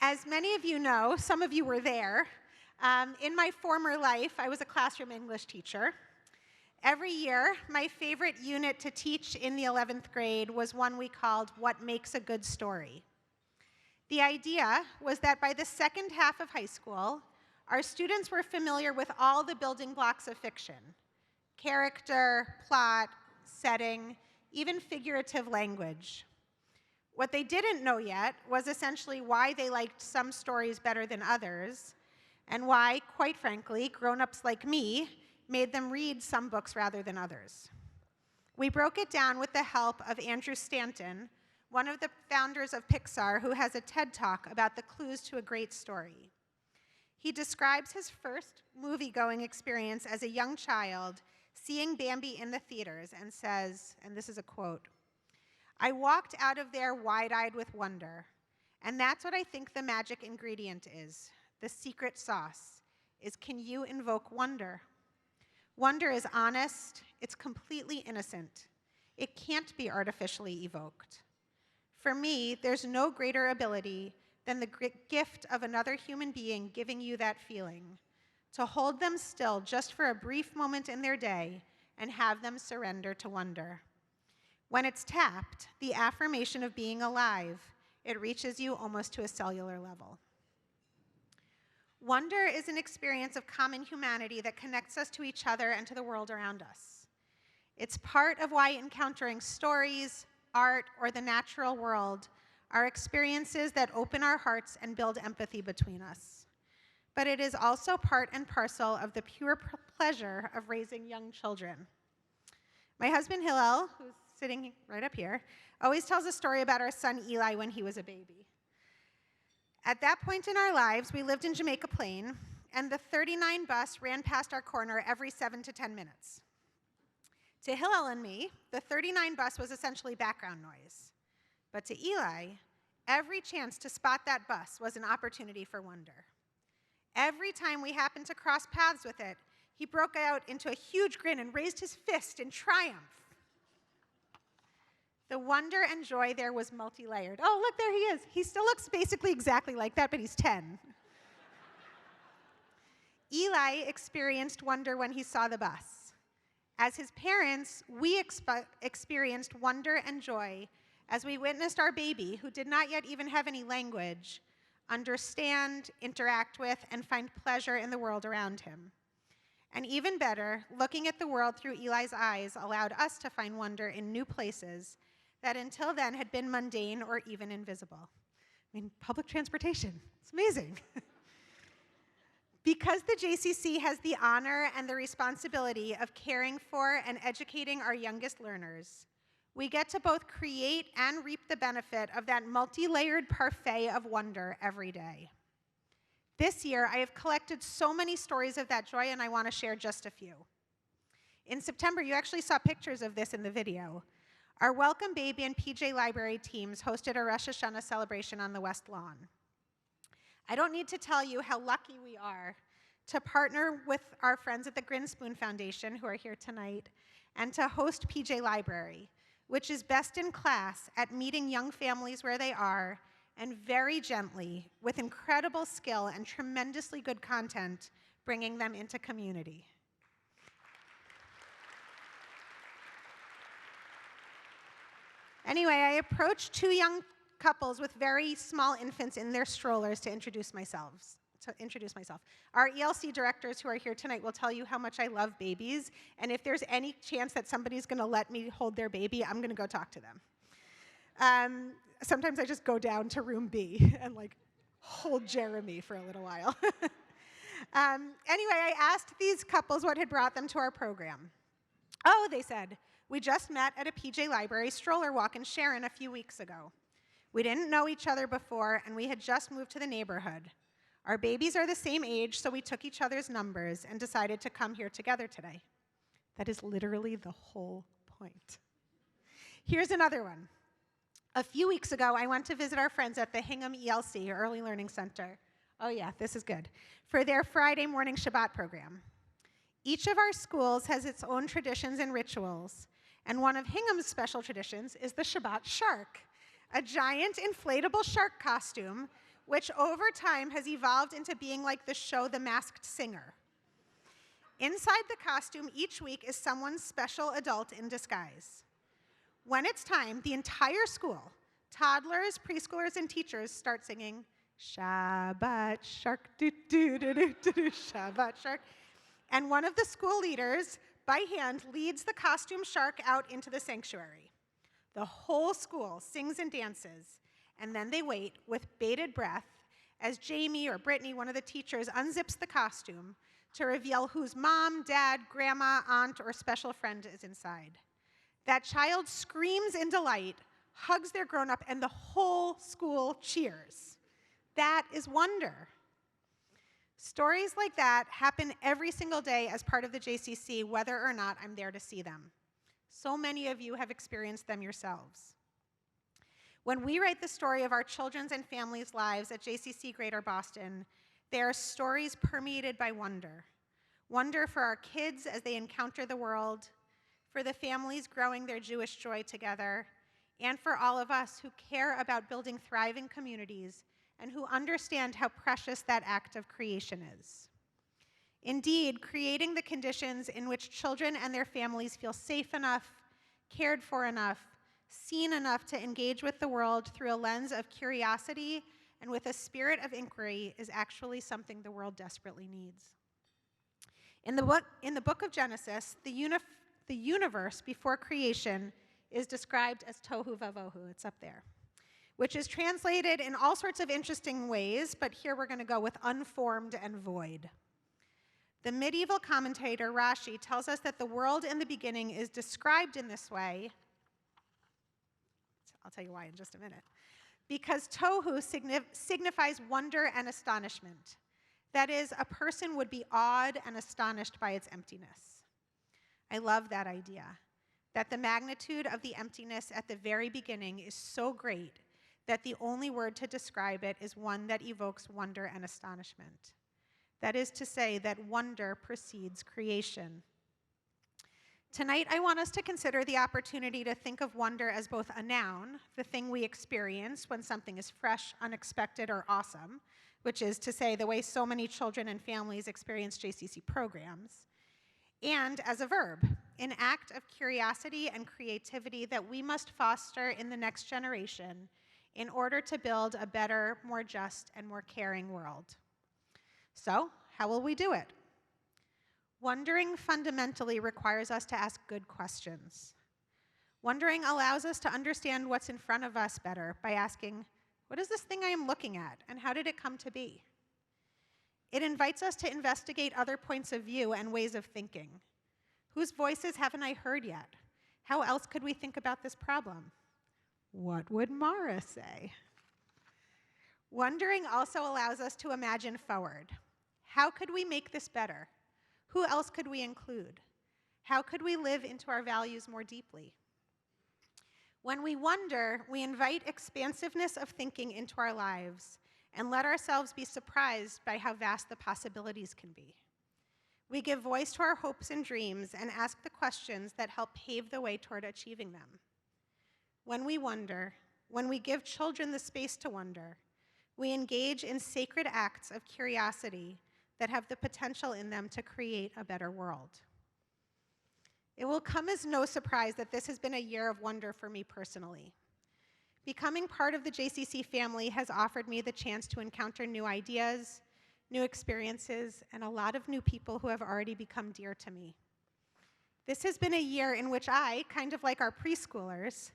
As many of you know, some of you were there, in my former life, I was a classroom English teacher. Every year, my favorite unit to teach in the 11th grade was one we called What Makes a Good Story. The idea was that by the second half of high school, our students were familiar with all the building blocks of fiction: character, plot, setting, even figurative language. What they didn't know yet was essentially why they liked some stories better than others, and why, quite frankly, grown-ups like me made them read some books rather than others. We broke it down with the help of Andrew Stanton, one of the founders of Pixar, who has a TED Talk about the clues to a great story. He describes his first movie-going experience as a young child, seeing Bambi in the theaters, and says, and this is a quote, "I walked out of there wide-eyed with wonder, and that's what I think the magic ingredient is. The secret sauce is, can you invoke wonder? Wonder is honest, it's completely innocent. It can't be artificially evoked. For me, there's no greater ability than the gift of another human being giving you that feeling, to hold them still just for a brief moment in their day and have them surrender to wonder. When it's tapped, the affirmation of being alive, it reaches you almost to a cellular level." Wonder is an experience of common humanity that connects us to each other and to the world around us. It's part of why encountering stories, art, or the natural world are experiences that open our hearts and build empathy between us. But it is also part and parcel of the pure pleasure of raising young children. My husband Hillel, who's sitting right up here, always tells a story about our son Eli when he was a baby. At that point in our lives, we lived in Jamaica Plain, and the 39 bus ran past our corner every 7 to 10 minutes. To Hillel and me, the 39 bus was essentially background noise. But to Eli, every chance to spot that bus was an opportunity for wonder. Every time we happened to cross paths with it, he broke out into a huge grin and raised his fist in triumph. The wonder and joy there was multi-layered. Oh, look, there he is. He still looks basically exactly like that, but he's 10. Eli experienced wonder when he saw the bus. As his parents, we experienced wonder and joy as we witnessed our baby, who did not yet even have any language, understand, interact with, and find pleasure in the world around him. And even better, looking at the world through Eli's eyes allowed us to find wonder in new places that until then had been mundane or even invisible. I mean, public transportation, it's amazing. Because the JCC has the honor and the responsibility of caring for and educating our youngest learners, we get to both create and reap the benefit of that multi-layered parfait of wonder every day. This year, I have collected so many stories of that joy, and I want to share just a few. In September, you actually saw pictures of this in the video. Our Welcome Baby and PJ Library teams hosted a Rosh Hashanah celebration on the West Lawn. I don't need to tell you how lucky we are to partner with our friends at the Grinspoon Foundation, who are here tonight, and to host PJ Library, which is best in class at meeting young families where they are, and very gently, with incredible skill and tremendously good content, bringing them into community. Anyway, I approached two young couples with very small infants in their strollers to introduce myself. Our ELC directors who are here tonight will tell you how much I love babies, and if there's any chance that somebody's going to let me hold their baby, I'm going to go talk to them. Sometimes I just go down to room B and hold Jeremy for a little while. Anyway, I asked these couples what had brought them to our program. Oh, they said, we just met at a PJ Library stroller walk in Sharon a few weeks ago. We didn't know each other before, and we had just moved to the neighborhood. Our babies are the same age, so we took each other's numbers and decided to come here together today. That is literally the whole point. Here's another one. A few weeks ago, I went to visit our friends at the Hingham ELC, Early Learning Center. Oh yeah, this is good. For their Friday morning Shabbat program. Each of our schools has its own traditions and rituals, and one of Hingham's special traditions is the Shabbat shark, a giant inflatable shark costume which over time has evolved into being like the show The Masked Singer. Inside the costume each week is someone's special adult in disguise. When it's time, the entire school, toddlers, preschoolers, and teachers start singing, Shabbat Shark, do-do-do-do-do, Shabbat Shark. And one of the school leaders, by hand, leads the costume shark out into the sanctuary. The whole school sings and dances, and then they wait with bated breath as Jamie or Brittany, one of the teachers, unzips the costume to reveal whose mom, dad, grandma, aunt, or special friend is inside. That child screams in delight, hugs their grown-up, and the whole school cheers. That is wonder. Stories like that happen every single day as part of the JCC, whether or not I'm there to see them. So many of you have experienced them yourselves. When we write the story of our children's and families' lives at JCC Greater Boston, they are stories permeated by wonder. Wonder for our kids as they encounter the world, for the families growing their Jewish joy together, and for all of us who care about building thriving communities and who understand how precious that act of creation is. Indeed, creating the conditions in which children and their families feel safe enough, cared for enough, seen enough to engage with the world through a lens of curiosity and with a spirit of inquiry is actually something the world desperately needs. In the book of Genesis, the universe before creation is described as tohu vavohu. It's up there, which is translated in all sorts of interesting ways, but here we're going to go with unformed and void. The medieval commentator Rashi tells us that the world in the beginning is described in this way. I'll tell you why in just a minute. Because tohu signifies wonder and astonishment. That is, a person would be awed and astonished by its emptiness. I love that idea, that the magnitude of the emptiness at the very beginning is so great that the only word to describe it is one that evokes wonder and astonishment. That is to say that wonder precedes creation. Tonight, I want us to consider the opportunity to think of wonder as both a noun, the thing we experience when something is fresh, unexpected, or awesome, which is to say the way so many children and families experience JCC programs, and as a verb, an act of curiosity and creativity that we must foster in the next generation in order to build a better, more just, and more caring world. So, how will we do it? Wondering fundamentally requires us to ask good questions. Wondering allows us to understand what's in front of us better by asking, what is this thing I am looking at, and how did it come to be? It invites us to investigate other points of view and ways of thinking. Whose voices haven't I heard yet? How else could we think about this problem? What would Mara say? Wondering also allows us to imagine forward. How could we make this better? Who else could we include? How could we live into our values more deeply? When we wonder, we invite expansiveness of thinking into our lives and let ourselves be surprised by how vast the possibilities can be. We give voice to our hopes and dreams and ask the questions that help pave the way toward achieving them. When we wonder, when we give children the space to wonder, we engage in sacred acts of curiosity that have the potential in them to create a better world. It will come as no surprise that this has been a year of wonder for me personally. Becoming part of the JCC family has offered me the chance to encounter new ideas, new experiences, and a lot of new people who have already become dear to me. This has been a year in which I, kind of like our preschoolers,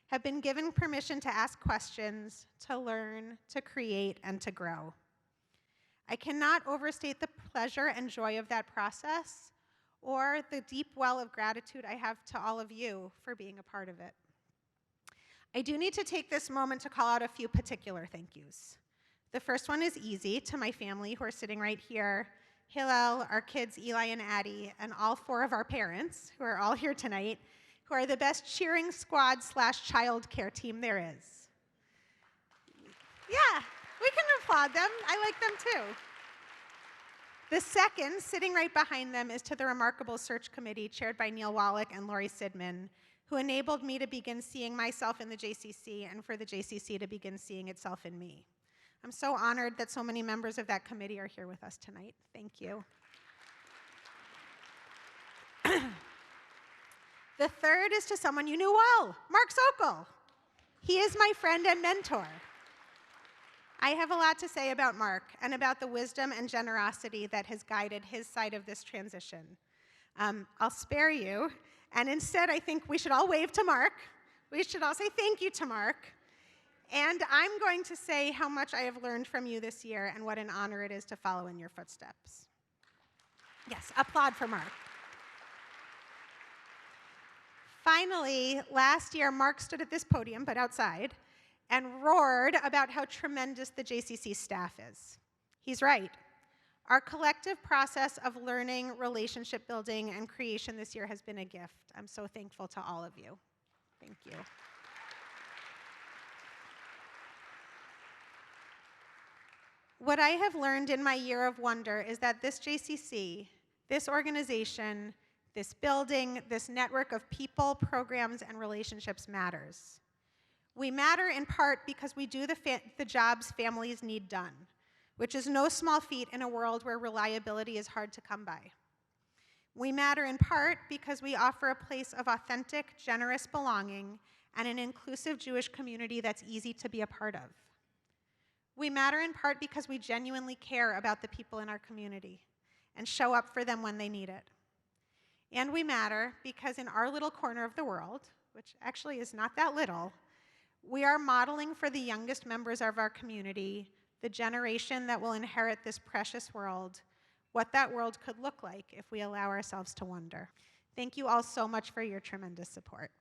have been given permission to ask questions, to learn, to create, and to grow. I cannot overstate the pleasure and joy of that process or the deep well of gratitude I have to all of you for being a part of it. I do need to take this moment to call out a few particular thank yous. The first one is easy, to my family who are sitting right here, Hillel, our kids Eli and Addie, and all 4 of our parents who are all here tonight, who are the best cheering squad / child care team there is. Yeah, we can applaud them. I like them too. The second, sitting right behind them, is to the remarkable search committee chaired by Neil Wallach and Lori Sidman, who enabled me to begin seeing myself in the JCC and for the JCC to begin seeing itself in me. I'm so honored that so many members of that committee are here with us tonight. Thank you. The third is to someone you knew well, Mark Sokol. He is my friend and mentor. I have a lot to say about Mark and about the wisdom and generosity that has guided his side of this transition. I'll spare you, and instead I think we should all wave to Mark. We should all say thank you to Mark. And I'm going to say how much I have learned from you this year and what an honor it is to follow in your footsteps. Yes, applaud for Mark. Finally, last year, Mark stood at this podium, but outside, and roared about how tremendous the JCC staff is. He's right. Our collective process of learning, relationship building, and creation this year has been a gift. I'm so thankful to all of you. Thank you. What I have learned in my year of wonder is that this JCC, this organization, this building, this network of people, programs, and relationships matters. We matter in part because we do the jobs families need done, which is no small feat in a world where reliability is hard to come by. We matter in part because we offer a place of authentic, generous belonging and an inclusive Jewish community that's easy to be a part of. We matter in part because we genuinely care about the people in our community and show up for them when they need it. And we matter because in our little corner of the world, which actually is not that little, we are modeling for the youngest members of our community, the generation that will inherit this precious world, what that world could look like if we allow ourselves to wonder. Thank you all so much for your tremendous support.